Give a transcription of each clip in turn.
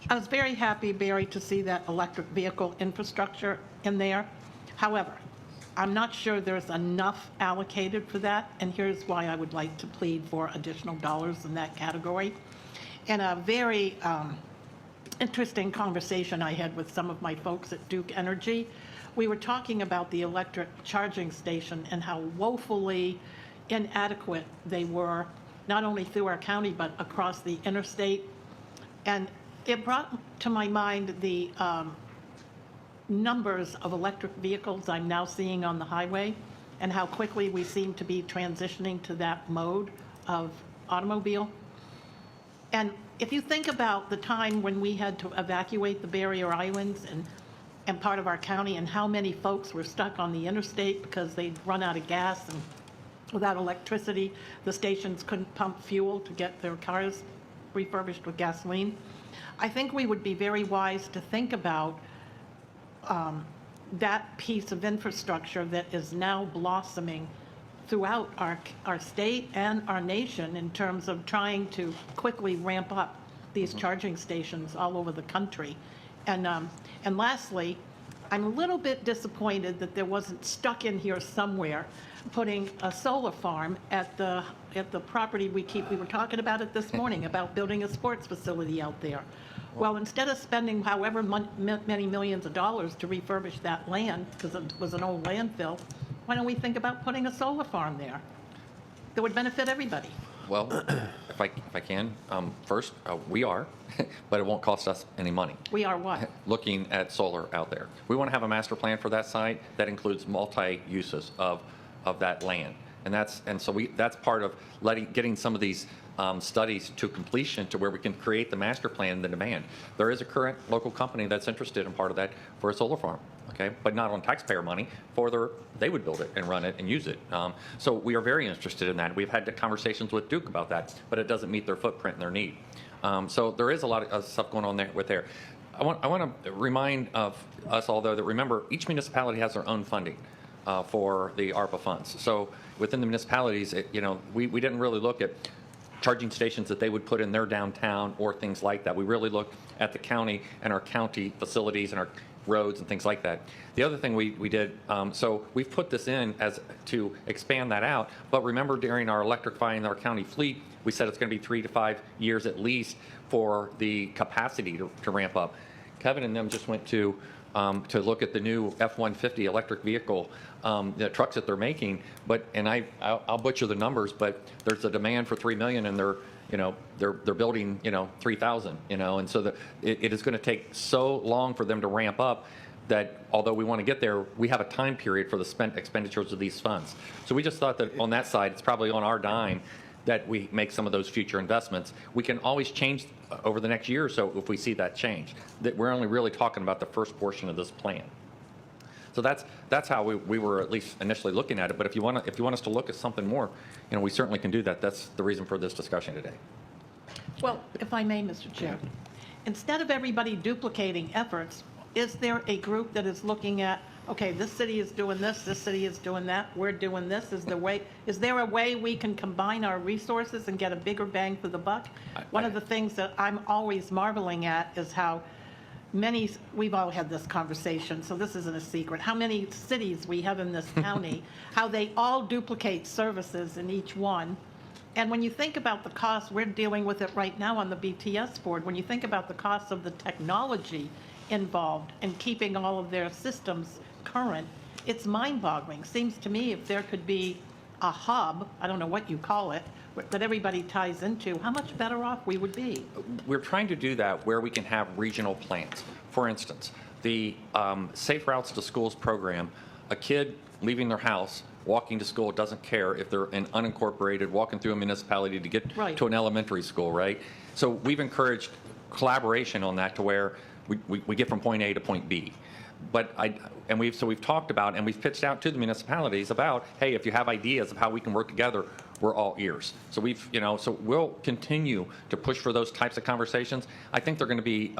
I was very happy, Barry, to see that electric vehicle infrastructure in there. However, I'm not sure there's enough allocated for that, and here's why I would like to plead for additional dollars in that category. And a very interesting conversation I had with some of my folks at Duke Energy. We were talking about the electric charging station and how woefully inadequate they were, not only through our county, but across the interstate. And it brought to my mind the numbers of electric vehicles I'm now seeing on the highway and how quickly we seem to be transitioning to that mode of automobile. And if you think about the time when we had to evacuate the barrier islands and part of our county and how many folks were stuck on the interstate because they'd run out of gas, and without electricity, the stations couldn't pump fuel to get their cars refurbished with gasoline. I think we would be very wise to think about that piece of infrastructure that is now blossoming throughout our state and our nation in terms of trying to quickly ramp up these charging stations all over the country. And lastly, I'm a little bit disappointed that there wasn't stuck in here somewhere putting a solar farm at the property we were talking about it this morning, about building a sports facility out there. Well, instead of spending however many millions of dollars to refurbish that land, because it was an old landfill, why don't we think about putting a solar farm there that would benefit everybody? Well, if I can, first, we are, but it won't cost us any money. We are what? Looking at solar out there. We want to have a master plan for that site that includes multi-uses of that land. And so that's part of getting some of these studies to completion to where we can create the master plan and the demand. There is a current local company that's interested in part of that for a solar farm, okay? But not on taxpayer money. They would build it and run it and use it. So we are very interested in that. We've had conversations with Duke about that, but it doesn't meet their footprint and their need. So there is a lot of stuff going on there with there. I want to remind of us all, though, that remember, each municipality has their own funding for the ARPA funds. So within the municipalities, we didn't really look at charging stations that they would put in their downtown or things like that. We really look at the county and our county facilities and our roads and things like that. The other thing we did, so we've put this in as to expand that out, but remember during our electrifying our county fleet, we said it's going to be 3 to 5 years at least for the capacity to ramp up. Kevin and them just went to look at the new F-150 electric vehicle, the trucks that they're making. I'll butcher the numbers, but there's a demand for 3 million, and they're building 3,000. And so it is going to take so long for them to ramp up that although we want to get there, we have a time period for the expenditures of these funds. So we just thought that on that side, it's probably on our dime that we make some of those future investments. We can always change over the next year or so if we see that change. That we're only really talking about the first portion of this plan. So that's how we were at least initially looking at it. But if you want us to look at something more, we certainly can do that. That's the reason for this discussion today. Well, if I may, Mr. Chair, instead of everybody duplicating efforts, is there a group that is looking at, okay, this city is doing this city is doing that, we're doing this, is there a way we can combine our resources and get a bigger bang for the buck? One of the things that I'm always marveling at is how we've all had this conversation, so this isn't a secret, how many cities we have in this county, how they all duplicate services in each one. And when you think about the cost, we're dealing with it right now on the BTS board, when you think about the cost of the technology involved in keeping all of their systems current, it's mind-boggling. Seems to me if there could be a hub, I don't know what you call it, that everybody ties into, how much better off we would be. We're trying to do that where we can have regional plans. For instance, the Safe Routes to Schools program, a kid leaving their house, walking to school, doesn't care if they're in unincorporated, walking through a municipality to get to an elementary school, right? So we've encouraged collaboration on that to where we get from point A to point B. We've talked about and we've pitched out to the municipalities about, hey, if you have ideas of how we can work together, we're all ears. So we'll continue to push for those types of conversations. I think they're going to be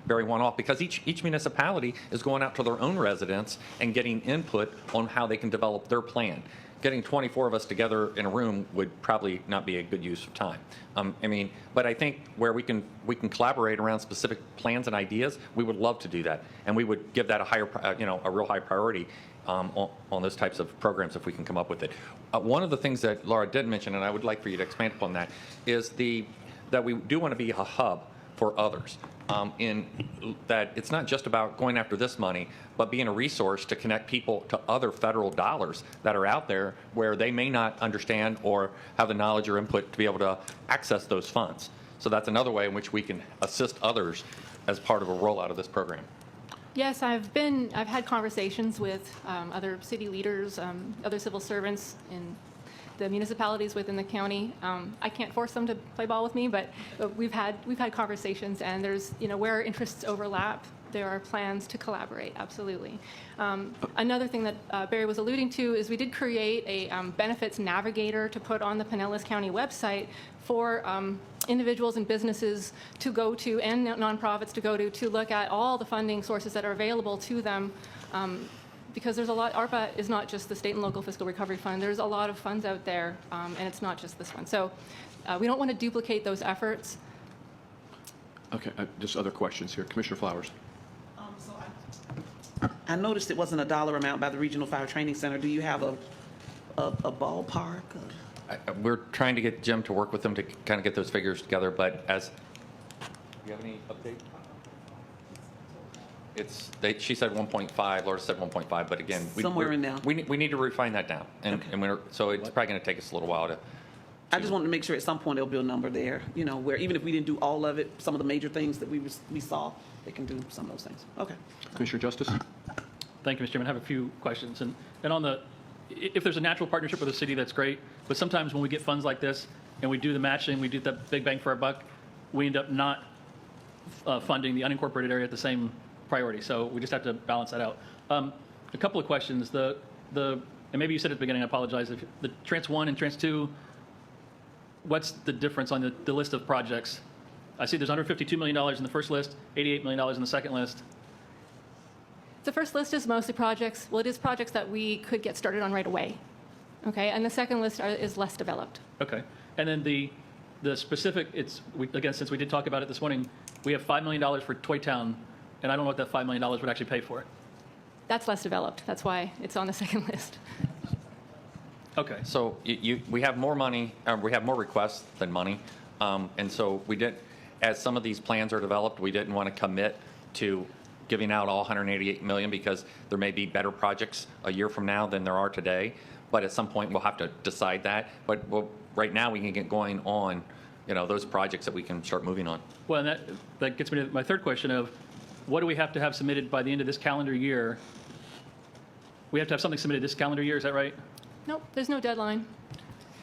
very one-off because each municipality is going out to their own residents and getting input on how they can develop their plan. getting 24 of us together in a room would probably not be a good use of time. I mean, but I think where we can collaborate around specific plans and ideas, we would love to do that, and we would give that a higher, a real high priority on those types of programs if we can come up with it. One of the things that Laura did mention, and I would like for you to expand upon that, is that we do want to be a hub for others. In that it's not just about going after this money, but being a resource to connect people to other federal dollars that are out there where they may not understand or have the knowledge or input to be able to access those funds. So that's another way in which we can assist others as part of a rollout of this program. Yes, I've had conversations with other city leaders, other civil servants in the municipalities within the county. I can't force them to play ball with me, but we've had conversations, and there's, where our interests overlap, there are plans to collaborate, absolutely. Another thing that Barry was alluding to is we did create a benefits navigator to put on the Pinellas County website for individuals and businesses to go to, and nonprofits to go to look at all the funding sources that are available to them. Because there's a lot, ARPA is not just the state and local fiscal recovery fund. There's a lot of funds out there, and it's not just this one. So we don't want to duplicate those efforts. Okay, just other questions here. Commissioner Flowers. I noticed it wasn't a dollar amount by the Regional Fire Training Center. Do you have a ballpark? We're trying to get Jim to work with them to kind of get those figures together, but do you have any update? She said 1.5, Laura said 1.5, but again, Somewhere in there. we need to refine that down, and so it's probably going to take us a little while to. I just wanted to make sure at some point there'll be a number there, where even if we didn't do all of it, some of the major things that we saw, they can do some of those things. Okay. Commissioner Justice. Thank you, Mr. Chairman. I have a few questions. And on if there's a natural partnership with a city, that's great. But sometimes when we get funds like this and we do the matching, we do the big bang for our buck, we end up not funding the unincorporated area at the same priority. So we just have to balance that out. A couple of questions. And maybe you said at the beginning, I apologize, if the Trans 1 and Trans 2, what's the difference on the list of projects? I see there's $152 million in the first list, $88 million in the second list. The first list is mostly projects. Well, it is projects that we could get started on right away. Okay, and the second list is less developed. Okay, and then the specific, again, since we did talk about it this morning, we have $5 million for Toytown, and I don't know what that $5 million would actually pay for it. That's less developed. That's why it's on the second list. Okay. So we have more money, we have more requests than money, and so as some of these plans are developed, we didn't want to commit to giving out all $188 million because there may be better projects a year from now than there are today. But at some point, we'll have to decide that. But right now, we can get going on, those projects that we can start moving on. Well, and that gets me to my third question of, what do we have to have submitted by the end of this calendar year? We have to have something submitted this calendar year, is that right? Nope, there's no deadline.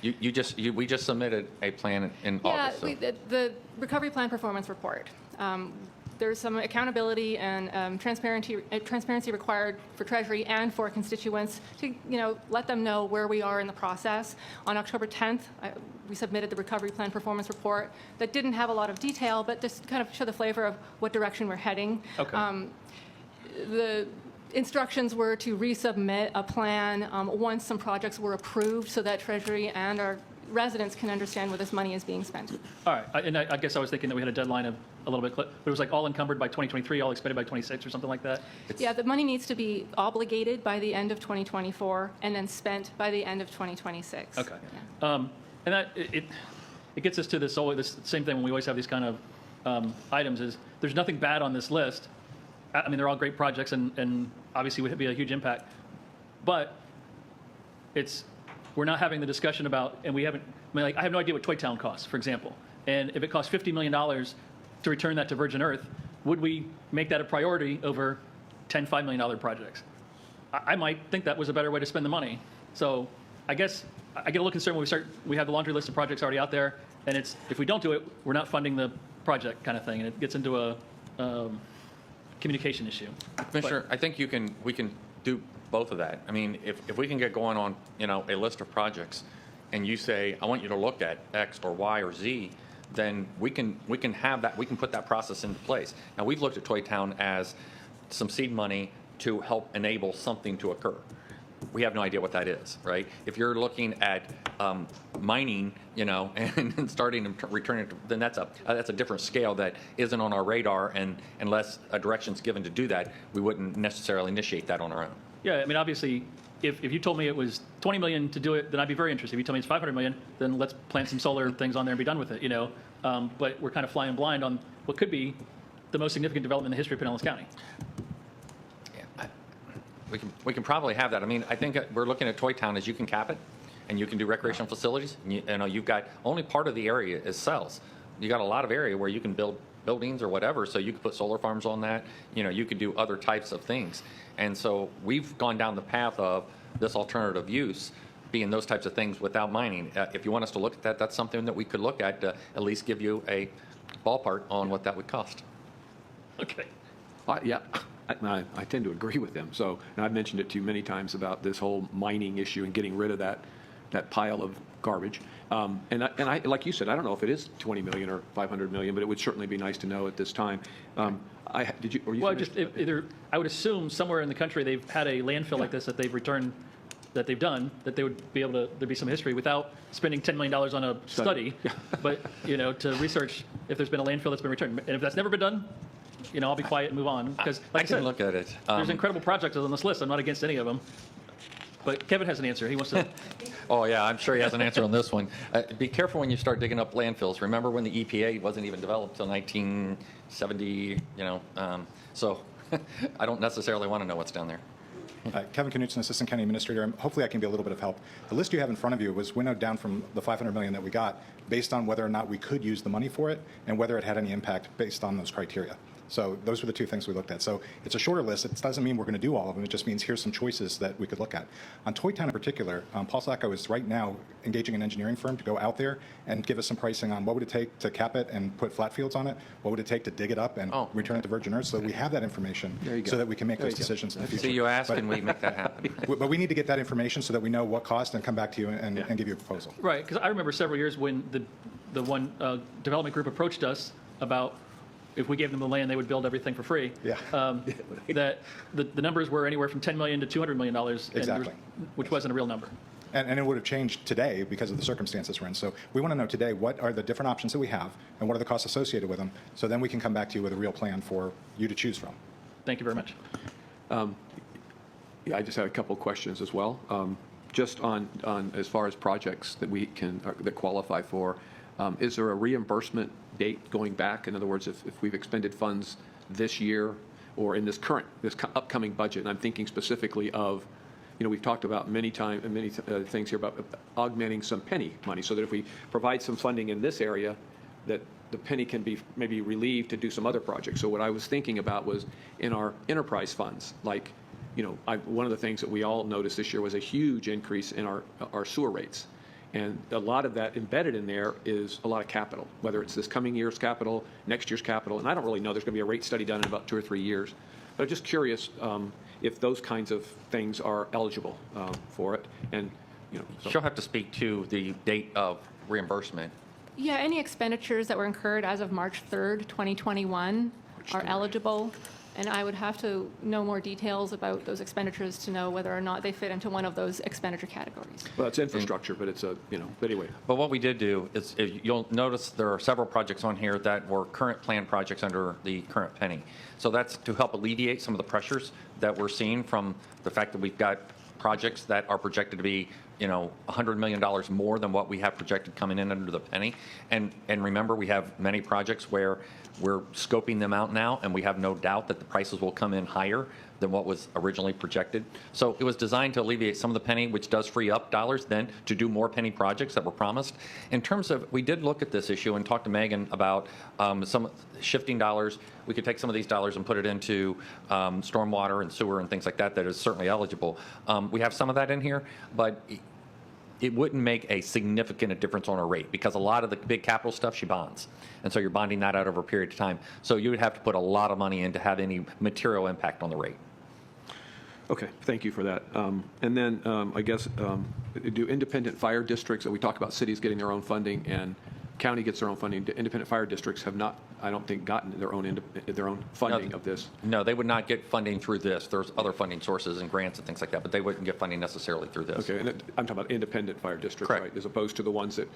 We just submitted a plan in August. Yeah, the recovery plan performance report. There's some accountability and transparency required for Treasury and for constituents to, let them know where we are in the process. On October 10th, we submitted the recovery plan performance report that didn't have a lot of detail, but just kind of show the flavor of what direction we're heading. Okay. The instructions were to resubmit a plan once some projects were approved so that Treasury and our residents can understand where this money is being spent. All right, I guess I was thinking that we had a deadline of a little bit, but it was like all encumbered by 2023, all expended by 26 or something like that? Yeah, the money needs to be obligated by the end of 2024 and then spent by the end of 2026. Okay. Yeah. And that it gets us to this same thing when we always have these kind of items is there's nothing bad on this list. I mean, they're all great projects and obviously would be a huge impact. But we're not having the discussion about, and we haven't, I have no idea what Toytown costs, for example. And if it costs $50 million to return that to Virgin Earth, would we make that a priority over 10 $5 million projects? I might think that was a better way to spend the money. So I guess I get a little concerned when we have the laundry list of projects already out there, and if we don't do it, we're not funding the project kind of thing, and it gets into a communication issue. Commissioner, I think we can do both of that. I mean, if we can get going on, a list of projects, and you say, I want you to look at X or Y or Z, then we can have that. We can put that process into place. Now, we've looked at Toytown as some seed money to help enable something to occur. we have no idea what that is, right? If you're looking at mining, and starting and returning, then that's a different scale that isn't on our radar, and unless a direction's given to do that, we wouldn't necessarily initiate that on our own. Yeah, I mean, obviously, if you told me it was 20 million to do it, then I'd be very interested. If you told me it's 500 million, then let's plant some solar things on there and be done with it, But we're kind of flying blind on what could be the most significant development in the history of Pinellas County. Yeah, we can probably have that. I mean, I think we're looking at Toytown as you can cap it, and you can do recreational facilities. And you've got only part of the area is cells. You got a lot of area where you can build buildings or whatever, so you could put solar farms on that. You could do other types of things. And so we've gone down the path of this alternative use being those types of things without mining. If you want us to look at that, that's something that we could look at to at least give you a ballpark on what that would cost. Okay. Yeah, I tend to agree with them. So, and I've mentioned it to you many times about this whole mining issue and getting rid of that pile of garbage. And I, like you said, I don't know if it is 20 million or 500 million, but it would certainly be nice to know at this time. Did you? Were you Well, finished? I would assume somewhere in the country they've had a landfill like this that they've returned, that they've done, that they would be able to, there'd be some history without spending $10 million on a study, but, to research if there's been a landfill that's been returned. And if that's never been done, I'll be quiet and move on, because, like I can said, look at it. There's incredible projects on this list. I'm not against any of them. But Kevin has an answer. He wants to. Oh, yeah, I'm sure he has an answer on this one. Be careful when you start digging up landfills. Remember when the EPA wasn't even developed until 1970, so I don't necessarily want to know what's down there. Kevin Knutson, Assistant County Administrator. Hopefully I can be a little bit of help. The list you have in front of you was winnowed down from the $500 million that we got based on whether or not we could use the money for it and whether it had any impact based on those criteria. So those were the two things we looked at. So it's a shorter list. It doesn't mean we're going to do all of them. It just means here's some choices that we could look at. On Toytown in particular, Paul Sacco is right now engaging an engineering firm to go out there and give us some pricing on what would it take to cap it and put flat fields on it, what would it take to dig it up and return it to virgin earth, so we have that information so that we can make those decisions in the future. See, you ask and we make that happen. But we need to get that information so that we know what cost and come back to you and give you a proposal. Right, because I remember several years when the one development group approached us about if we gave them the land, they would build everything for free. Yeah. That the numbers were anywhere from $10 million to $200 million, Exactly. Which wasn't a real number. And it would have changed today because of the circumstances we're in. So we want to know today what are the different options that we have and what are the costs associated with them, so then we can come back to you with a real plan for you to choose from. Thank you very much. Yeah, I just had a couple of questions as well. Just on as far as projects that we can that qualify for, is there a reimbursement date going back? In other words, if we've expended funds this year or in this upcoming budget, and I'm thinking specifically of, we've talked about many things here about augmenting some penny money, so that if we provide some funding in this area, that the penny can be maybe relieved to do some other projects. So what I was thinking about was in our enterprise funds, like, one of the things that we all noticed this year was a huge increase in our sewer rates. And a lot of that embedded in there is a lot of capital, whether it's this coming year's capital, next year's capital. And I don't really know. There's going to be a rate study done in about 2 or 3 years. But I'm just curious if those kinds of things are eligible for it. And, so. She'll have to speak to the date of reimbursement. Yeah, any expenditures that were incurred as of March 3rd, 2021 are eligible. And I would have to know more details about those expenditures to know whether or not they fit into one of those expenditure categories. Well, it's infrastructure, but it's but anyway. But what we did do is, you'll notice there are several projects on here that were current planned projects under the current penny. So that's to help alleviate some of the pressures that we're seeing from the fact that we've got projects that are projected to be, $100 million more than what we have projected coming in under the penny. And remember, we have many projects where we're scoping them out now, and we have no doubt that the prices will come in higher than what was originally projected. So it was designed to alleviate some of the penny, which does free up dollars then to do more penny projects that were promised. In terms of, we did look at this issue and talk to Megan about some shifting dollars. We could take some of these dollars and put it into stormwater and sewer and things like that is certainly eligible. We have some of that in here, but it wouldn't make a significant difference on our rate, because a lot of the big capital stuff she bonds. And so you're bonding that out over a period of time. So you would have to put a lot of money in to have any material impact on the rate. Okay, thank you for that. And then I guess, do independent fire districts, we talk about cities getting their own funding and county gets their own funding. Independent fire districts have not, I don't think, gotten their own funding of this. No, they would not get funding through this. There's other funding sources and grants and things like that, but they wouldn't get funding necessarily through this. Okay, and I'm talking about independent fire districts, Correct. right? As opposed to the ones that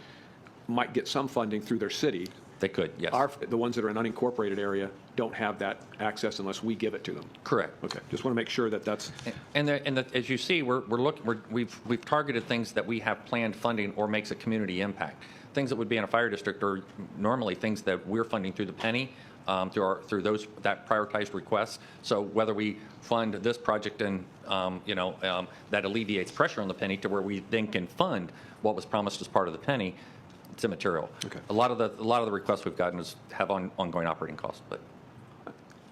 might get some funding through their city. They could, yes. The ones that are in unincorporated area don't have that access unless we give it to them. Correct. Okay, just want to make sure that that's, As you see, we've targeted things that we have planned funding or makes a community impact. Things that would be in a fire district are normally things that we're funding through the penny, through that prioritized requests. So whether we fund this project and that alleviates pressure on the penny to where we then can fund what was promised as part of the penny, it's immaterial. Okay. A lot of the requests we've gotten have ongoing operating costs, but.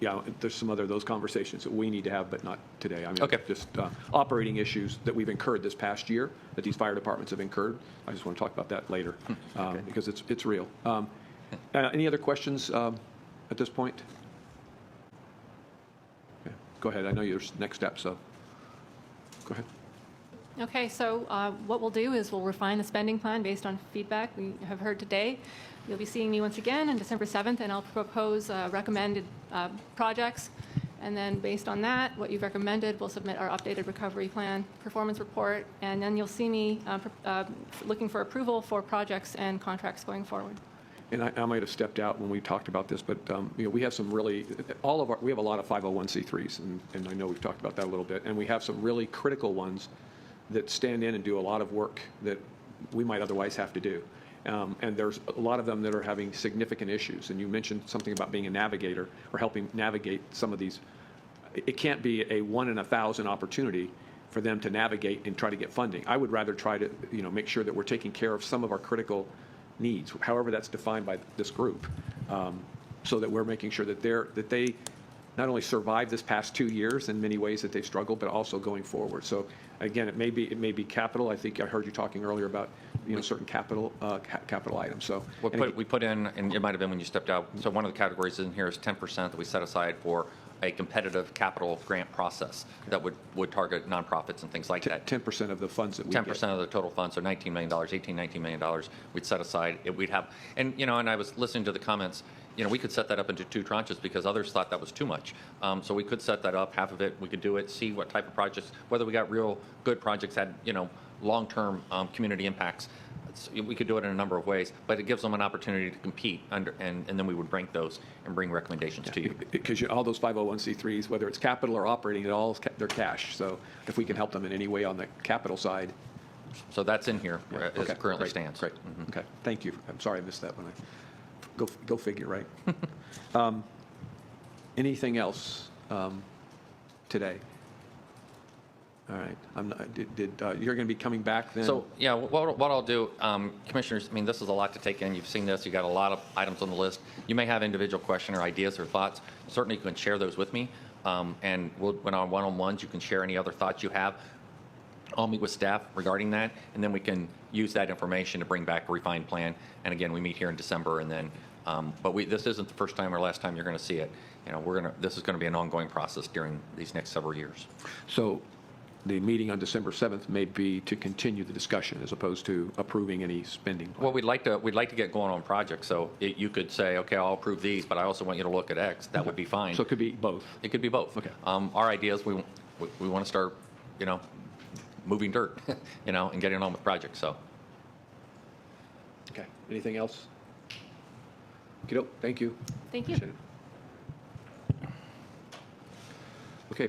yeah, there's some other those conversations that we need to have, but not today. I mean, Okay. just operating issues that we've incurred this past year, that these fire departments have incurred. I just want to talk about that later, because it's real. Any other questions at this point? Okay. Go ahead. I know there's next step, so go ahead. Okay, so what we'll do is we'll refine the spending plan based on feedback we have heard today. You'll be seeing me once again on December 7th, and I'll propose recommended projects. And then based on that, what you've recommended, we'll submit our updated recovery plan performance report. And then you'll see me looking for approval for projects and contracts going forward. And I might have stepped out when we talked about this, but we have some really, we have a lot of 501c3s, and I know we've talked about that a little bit, and we have some really critical ones that stand in and do a lot of work that we might otherwise have to do. And there's a lot of them that are having significant issues. And you mentioned something about being a navigator or helping navigate some of these. It can't be a 1 in 1,000 opportunity for them to navigate and try to get funding. I would rather try to make sure that we're taking care of some of our critical needs, however that's defined by this group, so that we're making sure that they not only survive this past 2 years in many ways that they've struggled, but also going forward. So again, it may be capital. I think I heard you talking earlier about certain capital items. So We put in, and it might have been when you stepped out, so one of the categories in here is 10% that we set aside for a competitive capital grant process that would target nonprofits and things like that. 10% of the funds that we 10% get. of the total funds, so $19 million, $19 million, we'd set aside. We'd have, and I was listening to the comments, we could set that up into 2 tranches because others thought that was too much. So we could set that up, half of it, we could do it, see what type of projects, whether we got real good projects, had, long-term community impacts. We could do it in a number of ways, but it gives them an opportunity to compete, and then we would rank those and bring recommendations to you. Because all those 501c3s, whether it's capital or operating, they're cash. So if we can help them in any way on the capital side. So that's in here as Okay, it currently great, stands. Great. Okay, thank you. I'm sorry I missed that one. Go figure, right? Anything else today? All right. You're going to be coming back then? So, yeah, what I'll do, Commissioners, this is a lot to take in. You've seen this. You've got a lot of items on the list. You may have individual question or ideas or thoughts. Certainly, you can share those with me. And when on one-on-ones, you can share any other thoughts you have. I'll meet with staff regarding that, and then we can use that information to bring back a refined plan. And again, we meet here in December, and then, but this isn't the first time or last time you're going to see it. This is going to be an ongoing process during these next several years. So the meeting on December 7th may be to continue the discussion as opposed to approving any spending plan. Well, we'd like to get going on projects. So you could say, okay, I'll approve these, but I also want you to look at X. That would be fine. So it could be both. It could be both. Okay. Our ideas, we want to start, moving dirt, and getting on with projects. So. Okay. Anything else? Kiddo, thank you. Thank you. Appreciate it.